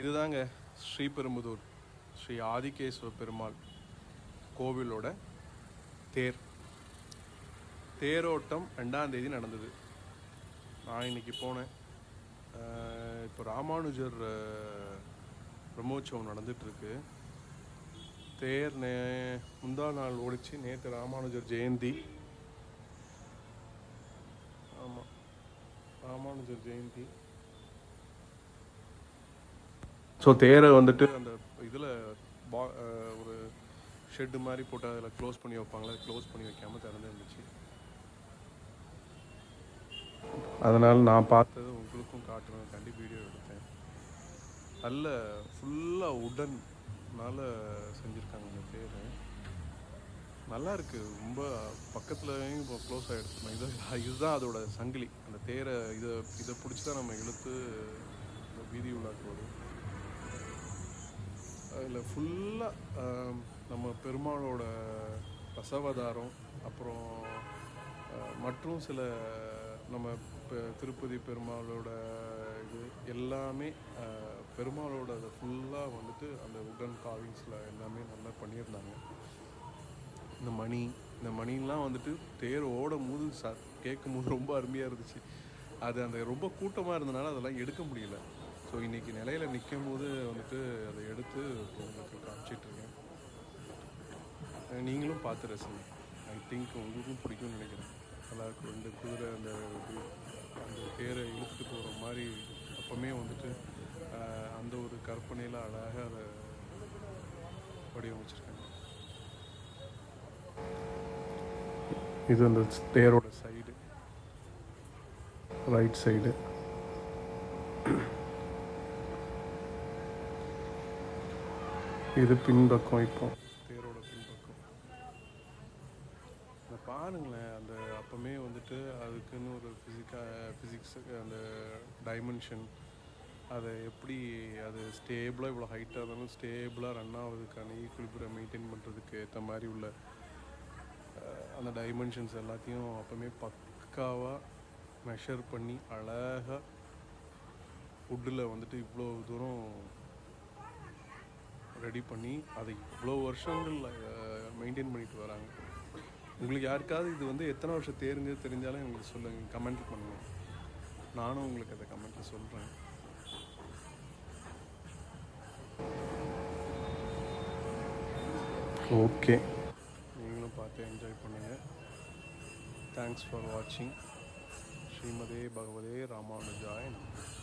இதுதாங்க ஸ்ரீபெரும்புதூர் ஸ்ரீ ஆதிகேஸ்வர பெருமாள் கோவிலோட தேர் தேரோட்டம் 2ஆம் தேதி நடந்தது. நான் இன்னைக்கு போனேன். இப்போ ராமானுஜர் பிரம்மோற்சவம் நடந்துகிட்ருக்கு. தேர் முந்தா நாள் ஓடிச்சு. நேற்று ராமானுஜர் ஜெயந்தி. ஆமாம், ராமானுஜர் ஜெயந்தி. ஸோ தேரை வந்துட்டு அந்த இதில் ஒரு ஷெட்டு மாதிரி போட்டு அதில் க்ளோஸ் பண்ணி வைப்பாங்களே, க்ளோஸ் பண்ணி வைக்காமல் திறந்து இருந்துச்சு. அதனால் நான் பார்த்தது உங்களுக்கும் காட்டுறதுக்காண்டி வீடியோ எடுத்தேன். நல்ல ஃபுல்லாக உடன்னால் செஞ்சுருக்காங்க அந்த தேர். நல்லா இருக்குது. ரொம்ப பக்கத்துலேயும் இப்போ க்ளோஸ் ஆகிடுச்சு. இதுதான் அதோட சங்கிலி. அந்த தேரை இதை பிடிச்சி தான் நம்ம இழுத்து வீதி உள்ளாக்குவது. அதில் ஃபுல்லாக நம்ம பெருமாளோட ரசவதாரம், அப்புறம் மற்றும் சில நம்ம திருப்பதி பெருமாளோட இது எல்லாமே பெருமாளோட அதை ஃபுல்லாக வந்துட்டு அந்த உடன் காவிங்ஸில் எல்லாமே நல்லா பண்ணியிருந்தாங்க. இந்த மணிலாம் வந்துட்டு தேர் ஓடும் போது கேட்கும் போது ரொம்ப அருமையாக இருந்துச்சு. அது அந்த ரொம்ப கூட்டமாக இருந்தனால அதெல்லாம் எடுக்க முடியல. ஸோ இன்றைக்கி நிலையில் நிற்கும் போது வந்துட்டு அதை எடுத்து உங்களுக்கு காமிச்சிட்ருக்கேன். நீங்களும் பார்த்து ரசிங்க. ஐ திங்க் உங்களுக்கும் பிடிக்கும்னு நினைக்கிறேன். நல்லாயிருக்கும். 2 குதிரை அந்த தேரை இழுத்துட்டு போகிற மாதிரி அப்போவுமே வந்துட்டு அந்த ஒரு கற்பனையில் அழகாக அதை வடிவமைச்சிருக்காங்க. இது அந்த தேரோட சைடு, ரைட் சைடு. இது பின்பக்கம். இப்போ தேரோட பின்பக்கம் அதை பாருங்களேன். அந்த அப்போமே வந்துட்டு அதுக்குன்னு ஒரு ஃபிசிக்ஸ் அந்த டைமென்ஷன், அதை எப்படி அது ஸ்டேபிளாக இவ்வளோ ஹைட்டாக இருந்தாலும் ஸ்டேபிளாக ரன் ஆகுறதுக்கான ஈக்குலிபிரியம் மெயின்டைன் பண்ணுறதுக்கு ஏற்ற மாதிரி உள்ள அந்த டைமென்ஷன்ஸ் எல்லாத்தையும் அப்போமே பக்காவாக மெஷர் பண்ணி அழகாக வுட்டில் வந்துட்டு இவ்வளோ தூரம் ரெடி பண்ணி அதை இவ்வளோ வருஷங்கள் மெயின்டைன் பண்ணிட்டு வராங்க. உங்களுக்கு யாருக்காவது இது வந்து எத்தனை வருஷம் தெரிஞ்சாலும் எங்களுக்கு சொல்லுங்கள், கமெண்ட் பண்ணுங்கள். நானும் உங்களுக்கு அதை கமெண்ட்டில் சொல்கிறேன். ஓகே, நீங்களும் பார்த்து என்ஜாய் பண்ணுங்கள். தேங்க்ஸ் ஃபார் வாட்சிங். ஸ்ரீமதே பகவதே ராமானுஜாய நமः.